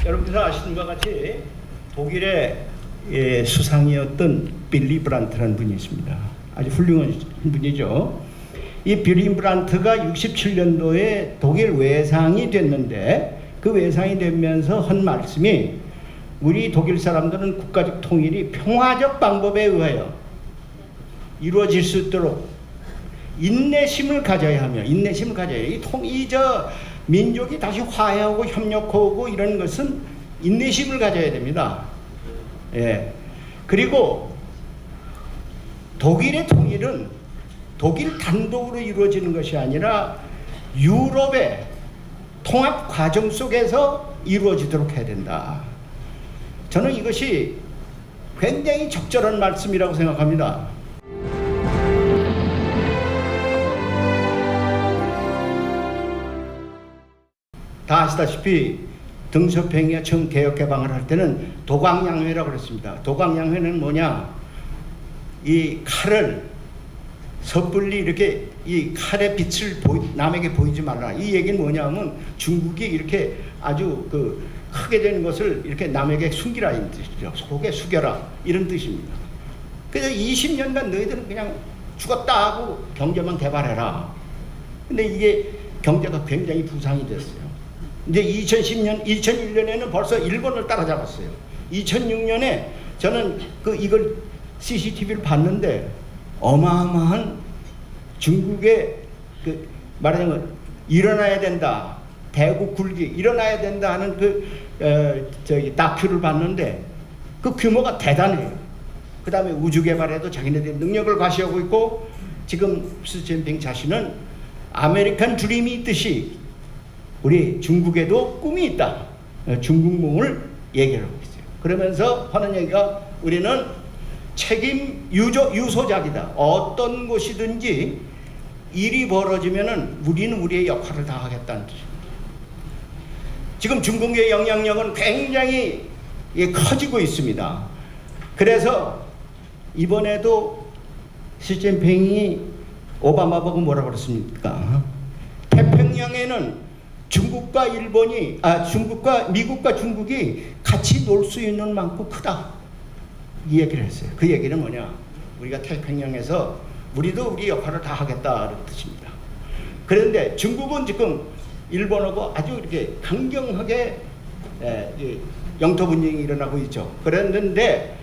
여러분들 아시는 것 같이 독일의 수상이었던 빌리 브란트라는 분이 있습니다. 아주 훌륭한 분이죠. 이 빌리 브란트가 67년도에 독일 외상이 됐는데 그 외상이 되면서 한 말씀이 우리 독일 사람들은 국가적 통일이 평화적 방법에 의하여 이루어질 수 있도록 인내심을 가져야 하며 인내심을 가져야 해요. 민족이 다시 화해하고 협력하고 이런 것은 인내심을 가져야 됩니다. 예. 그리고 독일의 통일은 독일 단독으로 이루어지는 것이 아니라 유럽의 통합 과정 속에서 이루어지도록 해야 된다. 저는 이것이 굉장히 적절한 말씀이라고 생각합니다. 다 아시다시피 등소평이가 처음 개혁개방을 할 때는 도광양회라고 그랬습니다. 도광양회는 뭐냐? 이 칼을 섣불리 이렇게 이 칼의 빛을 남에게 보이지 말라. 이 얘기는 뭐냐면 중국이 이렇게 아주 크게 되는 것을 이렇게 남에게 숨기라 이 뜻이죠. 속에 숙여라 이런 뜻입니다. 그래서 20년간 너희들은 그냥 죽었다 하고 경제만 개발해라. 근데 이게 경제가 굉장히 부상이 됐어요. 이제 2001년에는 벌써 일본을 따라잡았어요. 2006년에 저는 이걸 CCTV를 봤는데 어마어마한 중국의 말하자면 일어나야 된다, 대국 굴기 일어나야 된다 하는 다큐를 봤는데 그 규모가 대단해요. 그 다음에 우주 개발에도 자기네들이 능력을 과시하고 있고 지금 시진핑 자신은 아메리칸 드림이 있듯이 우리 중국에도 꿈이 있다. 중국몽을 얘기하고 있어요. 그러면서 하는 얘기가 우리는 책임 유소작이다. 어떤 곳이든지 일이 벌어지면은 우리는 우리의 역할을 다 하겠다는 뜻입니다. 지금 중국의 영향력은 굉장히 커지고 있습니다. 그래서 이번에도 시진핑이 오바마 보고 뭐라고 그랬습니까? 태평양에는 중국과 미국과 중국이 같이 놀 수 있는 만큼 크다. 이 얘기를 했어요. 그 얘기는 뭐냐? 우리가 태평양에서 우리도 우리 역할을 다 하겠다는 뜻입니다. 그런데 중국은 지금 일본하고 아주 이렇게 강경하게 영토 분쟁이 일어나고 있죠. 그랬는데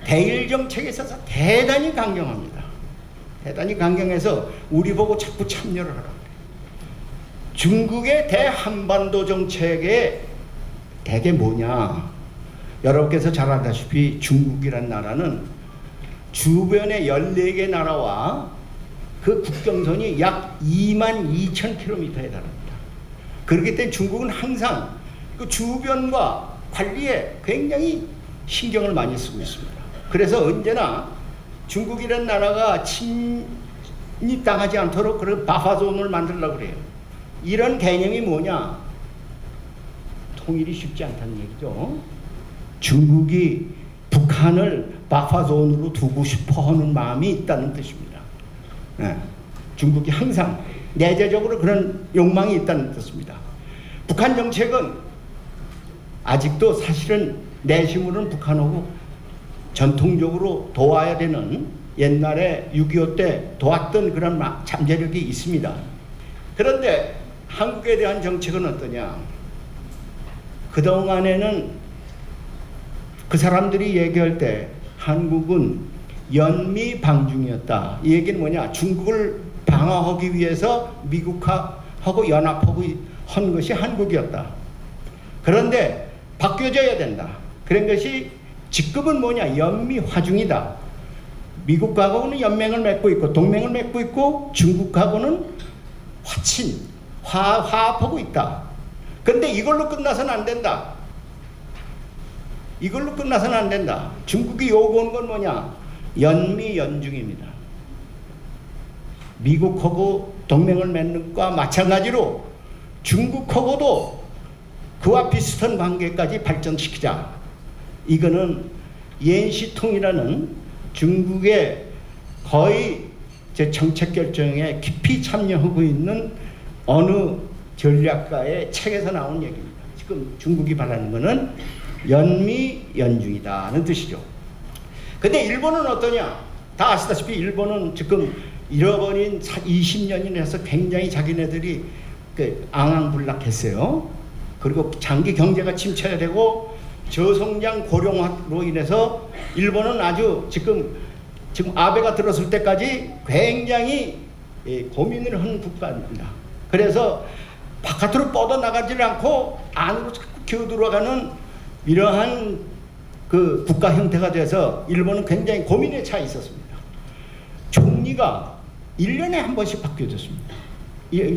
대일 정책에 있어서 대단히 강경합니다. 대단히 강경해서 우리 보고 자꾸 참여를 하라고. 중국의 대한반도 정책의 대개 뭐냐? 여러분께서 잘 알다시피 중국이란 나라는 주변의 14개 나라와 그 국경선이 약 22,000km에 달합니다. 그렇기 때문에 중국은 항상 그 주변과 관리에 굉장히 신경을 많이 쓰고 있습니다. 그래서 언제나 중국이란 나라가 침입당하지 않도록 그런 바파존을 만들려고 그래요. 이런 개념이 뭐냐? 통일이 쉽지 않다는 얘기죠. 중국이 북한을 바파존으로 두고 싶어 하는 마음이 있다는 뜻입니다. 중국이 항상 내재적으로 그런 욕망이 있다는 뜻입니다. 북한 정책은 아직도 사실은 내심으로는 북한하고 전통적으로 도와야 되는 옛날에 6.25 때 도왔던 그런 잠재력이 있습니다. 그런데 한국에 대한 정책은 어떠냐? 그동안에는 그 사람들이 얘기할 때 한국은 연미방중이었다. 이 얘기는 뭐냐? 중국을 방어하기 위해서 미국하고 연합하고 한 것이 한국이었다. 그런데 바뀌어져야 된다. 그런 것이 지금은 뭐냐? 연미화중이다. 미국하고는 연맹을 맺고 있고 동맹을 맺고 있고 중국하고는 화합하고 있다. 그런데 이걸로 끝나서는 안 된다. 이걸로 끝나서는 안 된다. 중국이 요구하는 건 뭐냐? 연미연중입니다. 미국하고 동맹을 맺는 것과 마찬가지로 중국하고도 그와 비슷한 관계까지 발전시키자. 이거는 옌시통이라는 중국의 거의 제 정책 결정에 깊이 참여하고 있는 어느 전략가의 책에서 나온 얘기입니다. 지금 중국이 바라는 것은 연미연중이다는 뜻이죠. 근데 일본은 어떠냐? 다 아시다시피 일본은 지금 잃어버린 20년이 돼서 굉장히 자기네들이 앙앙불락했어요. 그리고 장기 경제가 침체되고 저성장 고령화로 인해서 일본은 아주 지금 아베가 들었을 때까지 굉장히 고민을 한 국가입니다. 그래서 바깥으로 뻗어나가지 않고 안으로 자꾸 기어들어가는 이러한 그 국가 형태가 돼서 일본은 굉장히 고민에 처해 있었습니다. 총리가 1년에 한 번씩 바뀌어졌습니다.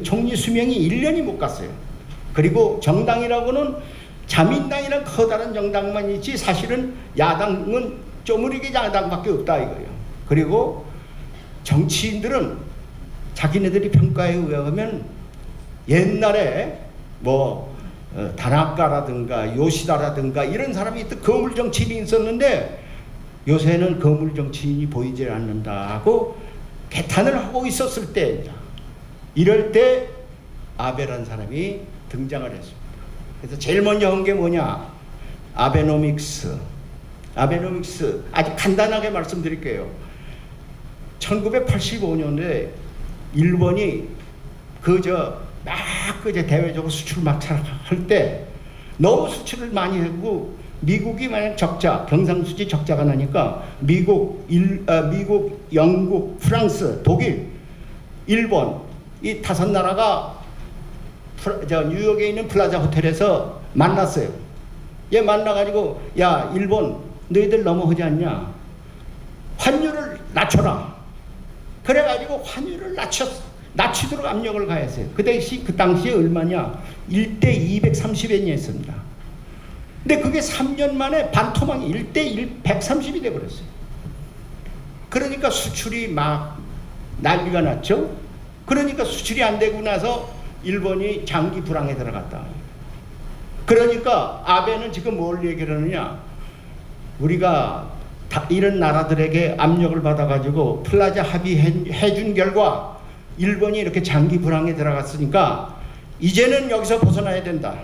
총리 수명이 1년이 못 갔어요. 그리고 정당이라고는 자민당이란 커다란 정당만 있지 사실은 야당은 쪼무리게 야당밖에 없다 이거예요. 그리고 정치인들은 자기네들이 평가에 의하면 옛날에 다나카라든가 요시다라든가 이런 사람이 또 거물 정치인이 있었는데 요새는 거물 정치인이 보이지 않는다고 개탄을 하고 있었을 때입니다. 이럴 때 아베라는 사람이 등장을 했습니다. 그래서 제일 먼저 한 게 뭐냐? 아베노믹스. 아주 간단하게 말씀드릴게요. 1985년에 일본이 대외적으로 수출을 막 할 때 너무 수출을 많이 하고 미국이 만약 경상수지 적자가 나니까 미국, 영국, 프랑스, 독일, 일본 이 5나라가 뉴욕에 있는 플라자 호텔에서 만났어요. 얘 만나가지고 야 일본 너희들 너무 하지 않냐? 환율을 낮춰라. 그래가지고 환율을 낮추도록 압력을 가했어요. 그 당시에 얼마냐? 1대 230엔이었습니다. 근데 그게 3년 만에 반토막이 1대 130이 돼버렸어요. 그러니까 수출이 막 난리가 났죠. 그러니까 수출이 안 되고 나서 일본이 장기 불황에 들어갔다. 그러니까 아베는 지금 뭘 얘기를 하느냐? 우리가 이런 나라들에게 압력을 받아가지고 플라자 합의해준 결과 일본이 이렇게 장기 불황에 들어갔으니까 이제는 여기서 벗어나야 된다.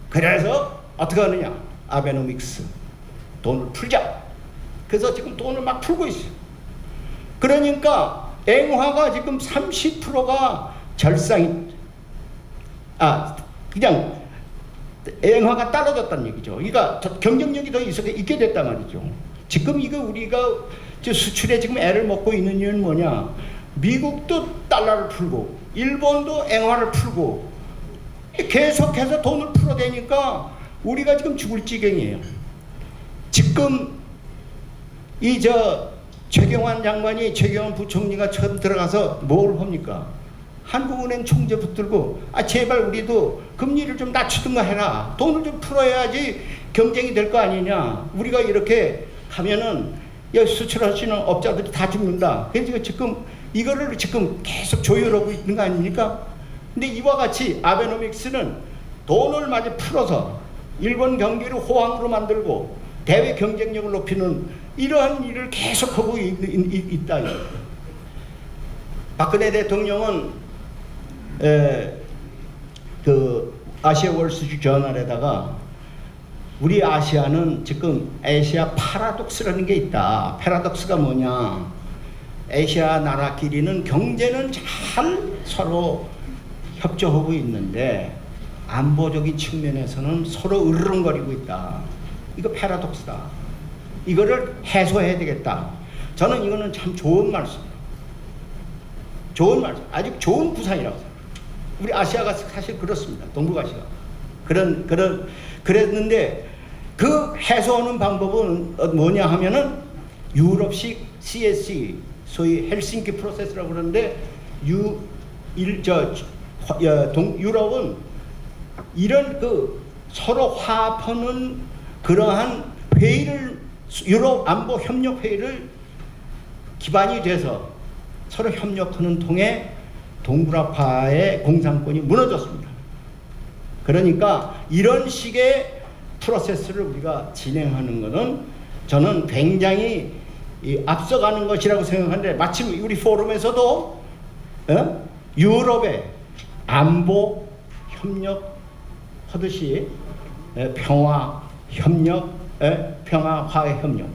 그래서 어떻게 하느냐? 아베노믹스. 돈을 풀자. 그래서 지금 돈을 막 풀고 있어요. 그러니까 앵화가 지금 30%가 그냥 앵화가 떨어졌다는 얘기죠. 그러니까 경쟁력이 더 있게 됐단 말이죠. 지금 이거 우리가 수출에 지금 애를 먹고 있는 이유는 뭐냐? 미국도 달러를 풀고 일본도 앵화를 풀고 계속해서 돈을 풀어대니까 우리가 지금 죽을 지경이에요. 지금 최경환 부총리가 처음 들어가서 뭘 합니까? 한국은행 총재 붙들고 제발 우리도 금리를 좀 낮추든가 해라. 돈을 좀 풀어야지 경쟁이 될 거 아니냐. 우리가 이렇게 하면은 수출하시는 업자들이 다 죽는다. 그래서 이거를 지금 계속 조율하고 있는 거 아닙니까? 근데 이와 같이 아베노믹스는 돈을 마저 풀어서 일본 경기를 호황으로 만들고 대외 경쟁력을 높이는 이러한 일을 계속하고 있다. 박근혜 대통령은 아시아 월스트리트 저널에다가 우리 아시아는 지금 아시아 파라독스라는 게 있다. 파라독스가 뭐냐? 아시아 나라끼리는 경제는 잘 서로 협조하고 있는데 안보적인 측면에서는 서로 으르렁거리고 있다. 이거 패러독스다. 이거를 해소해야 되겠다. 저는 이거는 참 좋은 말씀이에요. 아주 좋은 구상이라고 생각해요. 우리 아시아가 사실 그렇습니다. 동북아시아. 그랬는데 그 해소하는 방법은 뭐냐 하면은 유럽식 CSC, 소위 헬싱키 프로세스라고 그러는데 유럽은 이런 서로 화합하는 그러한 회의를 유럽 안보 협력 회의를 기반이 돼서 서로 협력하는 통해 동북아파의 공산권이 무너졌습니다. 그러니까 이런 식의 프로세스를 우리가 진행하는 것은 저는 굉장히 앞서가는 것이라고 생각하는데 마침 우리 포럼에서도 유럽의 안보 협력 하듯이 평화 협력, 평화 화해 협력.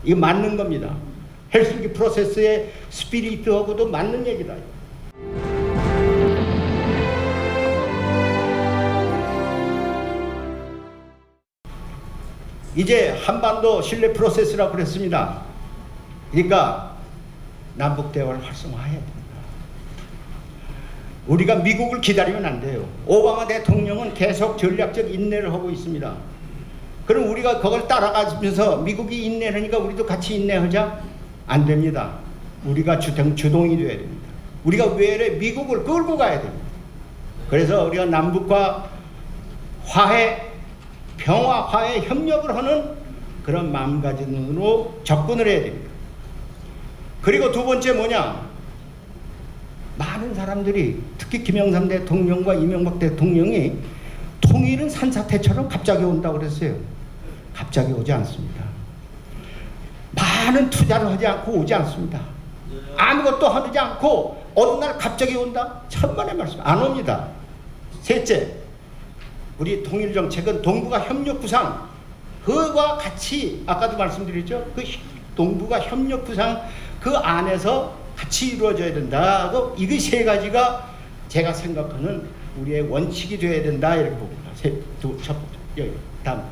이거 맞는 겁니다. 헬싱키 프로세스의 스피리트하고도 맞는 얘기다. 이제 한반도 신뢰 프로세스라고 그랬습니다. 그러니까 남북 대화를 활성화해야 됩니다. 우리가 미국을 기다리면 안 돼요. 오바마 대통령은 계속 전략적 인내를 하고 있습니다. 그럼 우리가 그걸 따라가면서 미국이 인내하니까 우리도 같이 인내하자? 안 됩니다. 우리가 주동이 되어야 됩니다. 우리가 외래 미국을 끌고 가야 됩니다. 그래서 우리가 남북과 화해, 평화, 화해, 협력을 하는 그런 마음가짐으로 접근을 해야 됩니다. 그리고 두 번째 뭐냐? 많은 사람들이 특히 김영삼 대통령과 이명박 대통령이 통일은 산사태처럼 갑자기 온다고 그랬어요. 갑자기 오지 않습니다. 많은 투자를 하지 않고 오지 않습니다. 아무것도 하지 않고 어느 날 갑자기 온다? 천만의 말씀. 안 옵니다. 셋째, 우리 통일정책은 동북아 협력구상 그와 같이 아까도 말씀드렸죠. 그 동북아 협력구상 그 안에서 같이 이루어져야 된다고 이게 세 가지가 제가 생각하는 우리의 원칙이 되어야 된다 이렇게 봅니다. 첫 번째 여기 다음.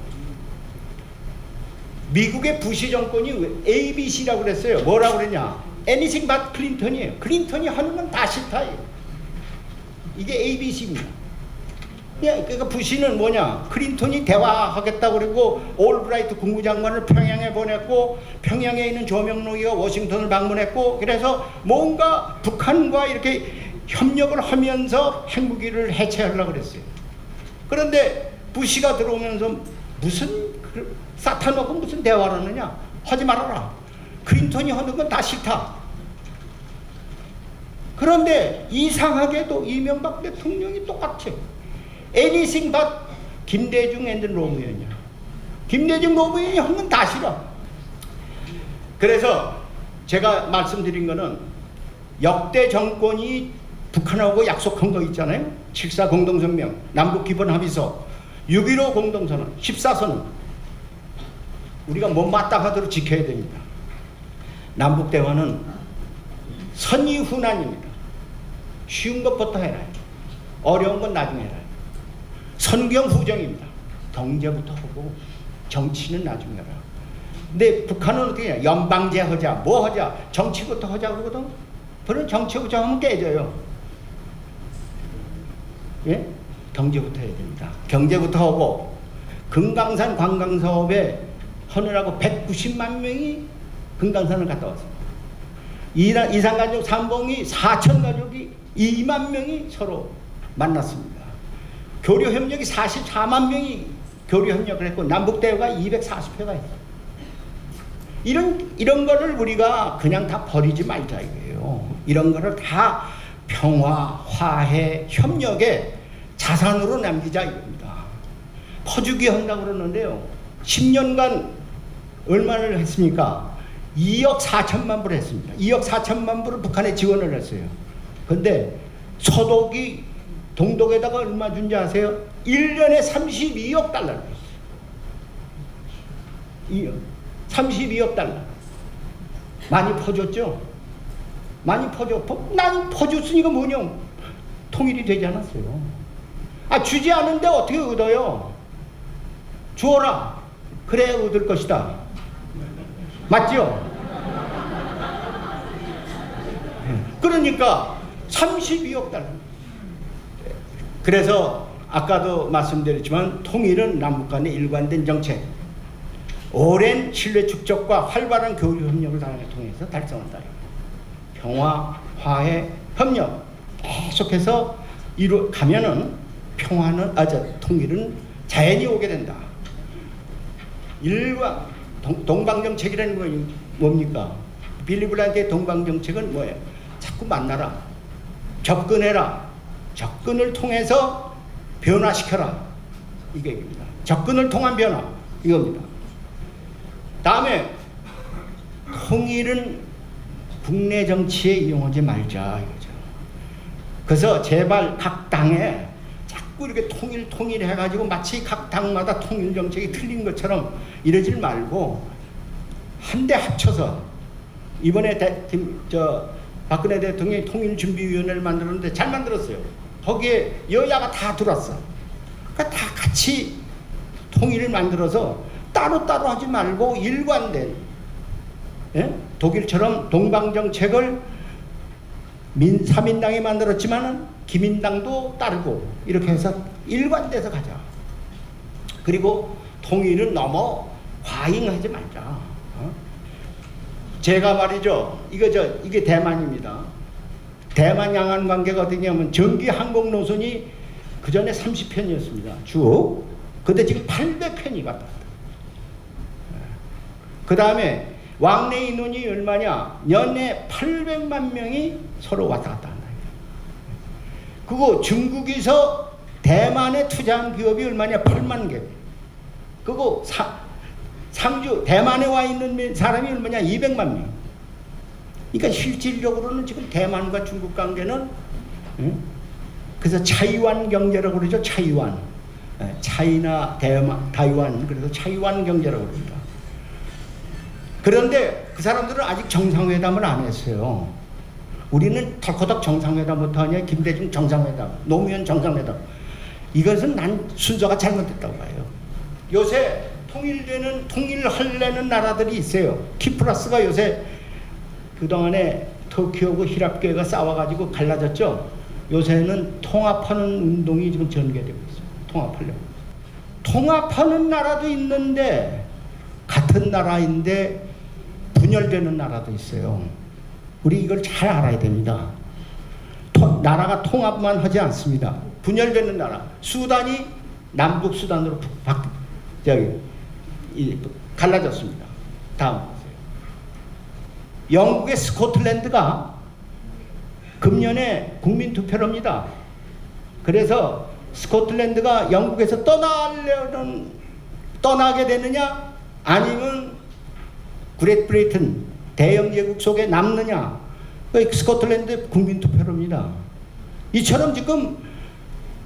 미국의 부시 정권이 ABC라고 그랬어요. 뭐라고 그랬냐? Anything but 클린턴이에요. 클린턴이 하는 건 다 싫다. 이게 ABC입니다. 그러니까 부시는 뭐냐? 클린턴이 대화하겠다고 그러고 올브라이트 국무장관을 평양에 보냈고 평양에 있는 조명록이가 워싱턴을 방문했고 그래서 뭔가 북한과 이렇게 협력을 하면서 핵무기를 해체하려고 그랬어요. 그런데 부시가 들어오면서 무슨 사탄하고 무슨 대화를 하느냐? 하지 말아라. 클린턴이 하는 건 다 싫다. 그런데 이상하게도 이명박 대통령이 똑같아요. Anything but 김대중 앤드 노무현이야. 김대중 노무현이 한 건 다 싫어. 그래서 제가 말씀드린 거는 역대 정권이 북한하고 약속한 거 있잖아요. 7.4 공동성명, 남북기본합의서, 6.15 공동선언, 14선언 우리가 못마땅하도록 지켜야 됩니다. 남북대화는 선의훈안입니다. 쉬운 것부터 해라. 어려운 건 나중에 해라. 선경후정입니다. 경제부터 하고 정치는 나중에 해라. 근데 북한은 어떻게 해요? 연방제 하자, 뭐 하자, 정치부터 하자 그러거든. 그런 정치부터 하면 깨져요. 예? 경제부터 해야 됩니다. 경제부터 하고 금강산 관광사업에 하느라고 190만 명이 금강산을 갔다 왔습니다. 이산가족 삼봉이 4천 가족이 2만 명이 서로 만났습니다. 교류협력이 44만 명이 교류협력을 했고 남북대화가 240회가 했어요. 이런 거를 우리가 그냥 다 버리지 말자 이거예요. 이런 거를 다 평화, 화해, 협력의 자산으로 남기자 이겁니다. 퍼주기 한다고 그러는데요. 10년간 얼마를 했습니까? 2억 4천만 불 했습니다. 2억 4천만 불을 북한에 지원을 했어요. 근데 서독이 동독에다가 얼마 준지 아세요? 1년에 32억 달러를 했어요. 32억 달러. 많이 퍼줬죠? 많이 퍼줘. 나는 퍼줬으니까 뭐냐? 통일이 되지 않았어요. 주지 않은데 어떻게 얻어요? 주어라. 그래야 얻을 것이다. 맞죠? 그러니까 32억 달러. 그래서 아까도 말씀드렸지만 통일은 남북 간의 일관된 정책, 오랜 신뢰 축적과 활발한 교류 협력을 통해서 달성한다. 평화, 화해, 협력 계속해서 가면은 평화는 통일은 자연히 오게 된다. 일과 동방정책이라는 건 뭡니까? 빌리 브란트의 동방정책은 뭐예요? 자꾸 만나라, 접근해라, 접근을 통해서 변화시켜라 이게 얘기입니다. 접근을 통한 변화 이겁니다. 다음에 통일은 국내 정치에 이용하지 말자 이거죠. 그래서 제발 각 당에 자꾸 자꾸 이렇게 통일 해가지고 마치 각 당마다 통일 정책이 틀린 것처럼 이러질 말고 한데 합쳐서 이번에 박근혜 대통령이 통일준비위원회를 만들었는데 잘 만들었어요. 거기에 여야가 다 들어왔어. 그러니까 다 같이 통일을 만들어서 따로따로 하지 말고 일관된, 예? 독일처럼 동방정책을 3인당이 만들었지만 기민당도 따르고 이렇게 해서 일관돼서 가자. 그리고 통일은 너무 과잉하지 말자. 제가 말이죠. 이게 대만입니다. 대만 양안 관계가 어디냐면 전기 항공 노선이 그 전에 30편이었습니다. 쭉. 근데 지금 800편이 갔다 왔다. 그 다음에 왕래 인원이 얼마냐? 연에 800만 명이 서로 왔다 갔다 한다. 그거 중국에서 대만에 투자한 기업이 얼마냐? 8만 개. 그거 상주 대만에 와 있는 사람이 얼마냐? 200만 명. 그러니까 실질적으로는 지금 대만과 중국 관계는, 그래서 차이완 경제라고 그러죠. 차이완. 차이나 대만, 타이완. 그래서 차이완 경제라고 그럽니다. 그런데 그 사람들은 아직 정상회담을 안 했어요. 우리는 덜커덕 정상회담부터 하냐? 김대중 정상회담, 노무현 정상회담. 이것은 난 순서가 잘못됐다고 봐요. 요새 통일하려는 나라들이 있어요. 키프라스가 요새 그동안에 터키하고 히랍교회가 싸워가지고 갈라졌죠. 요새는 통합하는 운동이 지금 전개되고 있어요. 통합하려고. 통합하는 나라도 있는데 같은 나라인데 분열되는 나라도 있어요. 우리 이걸 잘 알아야 됩니다. 나라가 통합만 하지 않습니다. 분열되는 나라. 수단이 남북 수단으로 갈라졌습니다. 다음 보세요. 영국의 스코틀랜드가 금년에 국민투표를 합니다. 그래서 스코틀랜드가 영국에서 떠나게 되느냐 아니면 그레이트 브리튼 대영 제국 속에 남느냐, 스코틀랜드 국민투표를 합니다. 이처럼 지금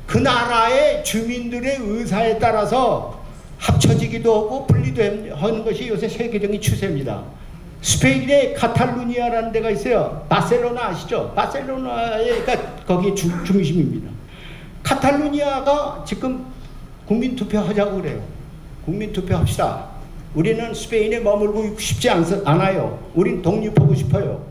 그 나라의 주민들의 의사에 따라서 합쳐지기도 하고 분리도 하는 것이 요새 세계적인 추세입니다. 스페인의 카탈루니아라는 데가 있어요. 바르셀로나 아시죠? 바르셀로나가 거기 중심입니다. 카탈루니아가 지금 국민투표 하자고 그래요. 국민투표 합시다. 우리는 스페인에 머물고 싶지 않아요. 우린 독립하고 싶어요.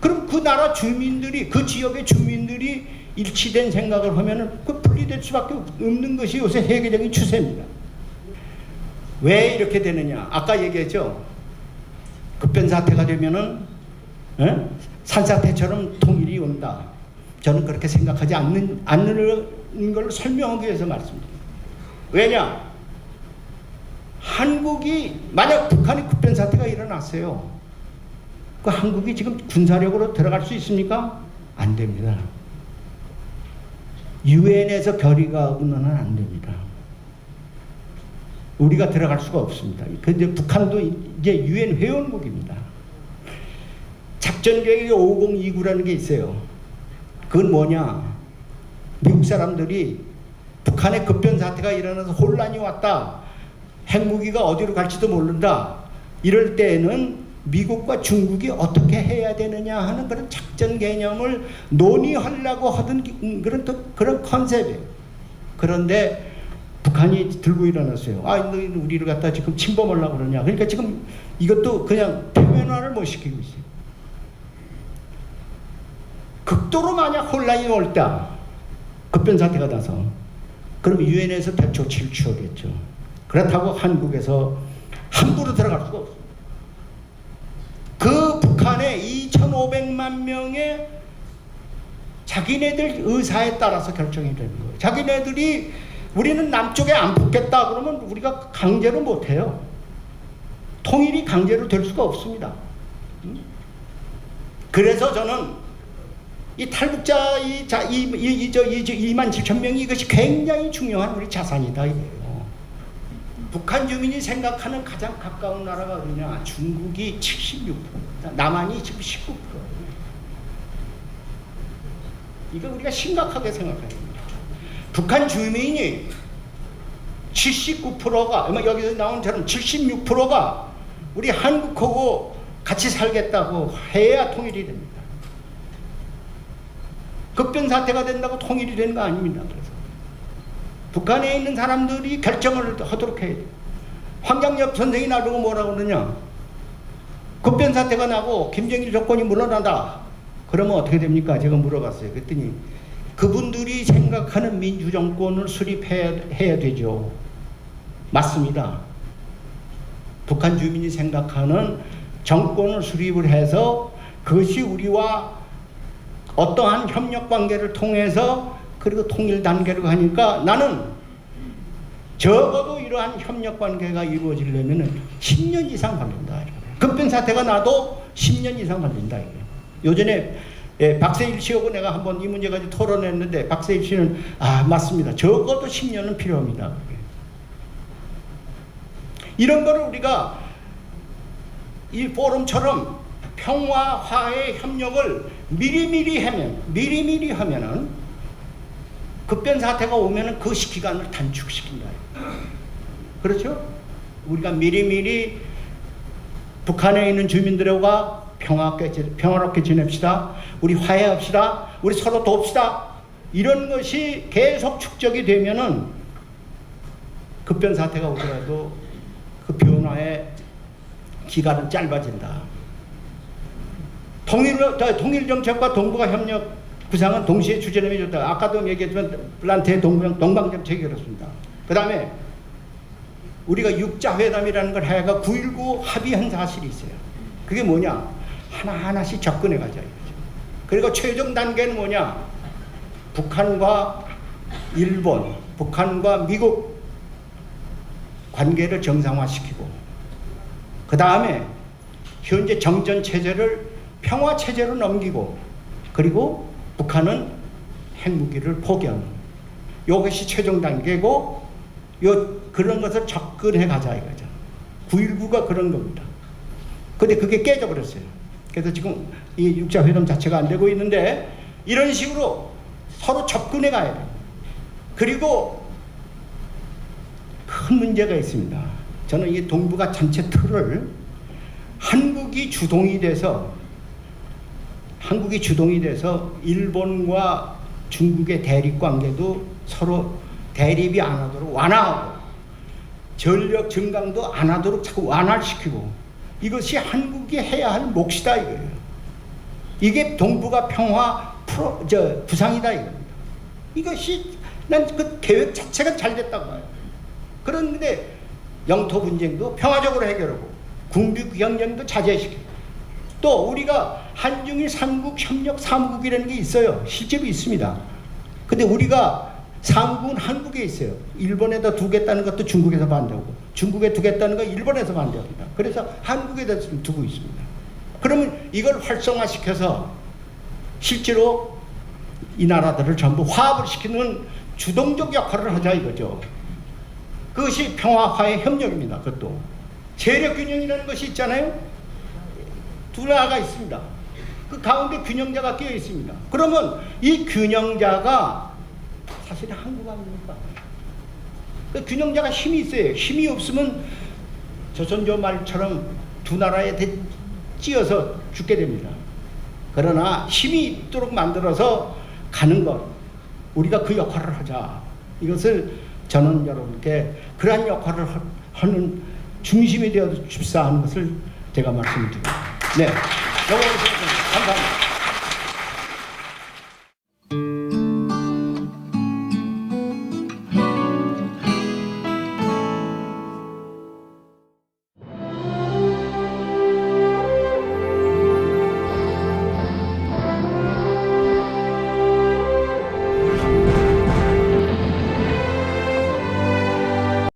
그럼 그 나라 주민들이, 그 지역의 주민들이 일치된 생각을 하면은 그 분리될 수밖에 없는 것이 요새 세계적인 추세입니다. 왜 이렇게 되느냐? 아까 얘기했죠. 급변사태가 되면은 산사태처럼 통일이 온다. 저는 그렇게 생각하지 않는 걸 설명하기 위해서 말씀드립니다. 왜냐? 한국이 만약 북한의 급변사태가 일어났어요. 그 한국이 지금 군사력으로 들어갈 수 있습니까? 안 됩니다. 유엔에서 결의가하고는 안 됩니다. 우리가 들어갈 수가 없습니다. 근데 북한도 이제 유엔 회원국입니다. 작전계획 5029라는 게 있어요. 그건 뭐냐? 미국 사람들이 북한의 급변사태가 일어나서 혼란이 왔다. 핵무기가 어디로 갈지도 모른다. 이럴 때에는 미국과 중국이 어떻게 해야 되느냐 하는 그런 작전 개념을 논의하려고 하던 그런 컨셉이에요. 그런데 북한이 들고 일어났어요. 너희 우리를 갖다 지금 침범하려고 그러냐. 그러니까 지금 이것도 그냥 표면화를 못 시키고 있어요. 극도로 만약 혼란이 올 때, 급변사태가 나서, 그럼 유엔에서 대조치를 취하겠죠. 그렇다고 한국에서 함부로 들어갈 수가 없어요. 그 북한의 2,500만 명의 자기네들 의사에 따라서 결정이 되는 거예요. 자기네들이 우리는 남쪽에 안 붙겠다 그러면 우리가 강제로 못해요. 통일이 강제로 될 수가 없습니다. 그래서 저는 이 탈북자 27,000명이 이것이 굉장히 중요한 우리 자산이다 이거예요. 북한 주민이 생각하는 가장 가까운 나라가 어디냐? 중국이 76%입니다. 남한이 지금 19%예요. 이거 우리가 심각하게 생각해야 됩니다. 북한 주민이 79%가 여기서 나온 처럼 76%가 우리 한국하고 같이 살겠다고 해야 통일이 됩니다. 급변 사태가 된다고 통일이 되는 거 아닙니다. 그래서 북한에 있는 사람들이 결정을 하도록 해야 돼요. 황장엽 선생이 나보고 뭐라고 그러냐, 급변 사태가 나고 김정일 정권이 물러난다. 그러면 어떻게 됩니까? 제가 물어봤어요. 그랬더니 그분들이 생각하는 민주정권을 수립해야 되죠. 맞습니다. 북한 주민이 생각하는 정권을 수립을 해서 그것이 우리와 어떠한 협력관계를 통해서 그리고 통일 단계로 가니까 나는 적어도 이러한 협력관계가 이루어지려면 10년 이상 걸린다. 급변 사태가 나도 10년 이상 걸린다. 요전에 박세일 씨하고 내가 한번 이 문제 가지고 토론했는데 박세일 씨는 맞습니다. 적어도 10년은 필요합니다. 이런 거를 우리가 이 포럼처럼 평화, 화해, 협력을 미리미리 하면은 급변 사태가 오면은 그 기간을 단축시킨다. 그렇죠? 우리가 미리미리 북한에 있는 주민들과 평화롭게 지냅시다. 우리 화해합시다. 우리 서로 돕시다. 이런 것이 계속 축적이 되면은 급변 사태가 오더라도 그 변화의 기간은 짧아진다. 통일정책과 동북아 협력 구상은 동시에 추진하면 좋다. 아까도 얘기했지만 블란트의 동방정책이 그렇습니다. 그 다음에 우리가 육자회담이라는 걸 해가 9.19 합의한 사실이 있어요. 그게 뭐냐? 하나하나씩 접근해 가자 이거죠. 그리고 최종 단계는 뭐냐? 북한과 일본, 북한과 미국 관계를 정상화시키고 그 다음에 현재 정전체제를 평화체제로 넘기고 그리고 북한은 핵무기를 포기하는 이것이 최종 단계고 그런 것을 접근해 가자 이거죠. 9.19가 그런 겁니다. 근데 그게 깨져버렸어요. 그래서 지금 이 육자회담 자체가 안 되고 있는데 이런 식으로 서로 접근해 가야 돼요. 그리고 큰 문제가 있습니다. 저는 이 동북아 전체 틀을 한국이 주동이 돼서 일본과 중국의 대립 관계도 서로 대립이 안 하도록 완화하고 전력 증강도 안 하도록 자꾸 완화시키고 이것이 한국이 해야 할 몫이다 이거예요. 이게 동북아 평화 구상이다 이겁니다. 이것이 난 그 계획 자체가 잘 됐다고 봐요. 그런데 영토 분쟁도 평화적으로 해결하고 군비 경쟁도 자제시키고 또 우리가 한중일 삼국 협력 사무국이라는 게 있어요. 실제로 있습니다. 근데 우리가 사무국은 한국에 있어요. 일본에다 두겠다는 것도 중국에서 반대하고 중국에 두겠다는 거 일본에서 반대합니다. 그래서 한국에다 두고 있습니다. 그러면 이걸 활성화시켜서 실제로 이 나라들을 전부 화합을 시키는 주동적 역할을 하자 이거죠. 그것이 평화화의 협력입니다. 그것도 세력균형이라는 것이 있잖아요. 두 나라가 있습니다. 그 가운데 균형자가 끼어 있습니다. 그러면 이 균형자가 사실 한국 아닙니까? 그 균형자가 힘이 있어요. 힘이 없으면 조선조 말처럼 두 나라에 찌어서 죽게 됩니다. 그러나 힘이 있도록 만들어서 가는 것, 우리가 그 역할을 하자. 이것을 저는 여러분께 그러한 역할을 하는 중심이 되어 줍사 하는 것을 제가 말씀드립니다. 네, 감사합니다.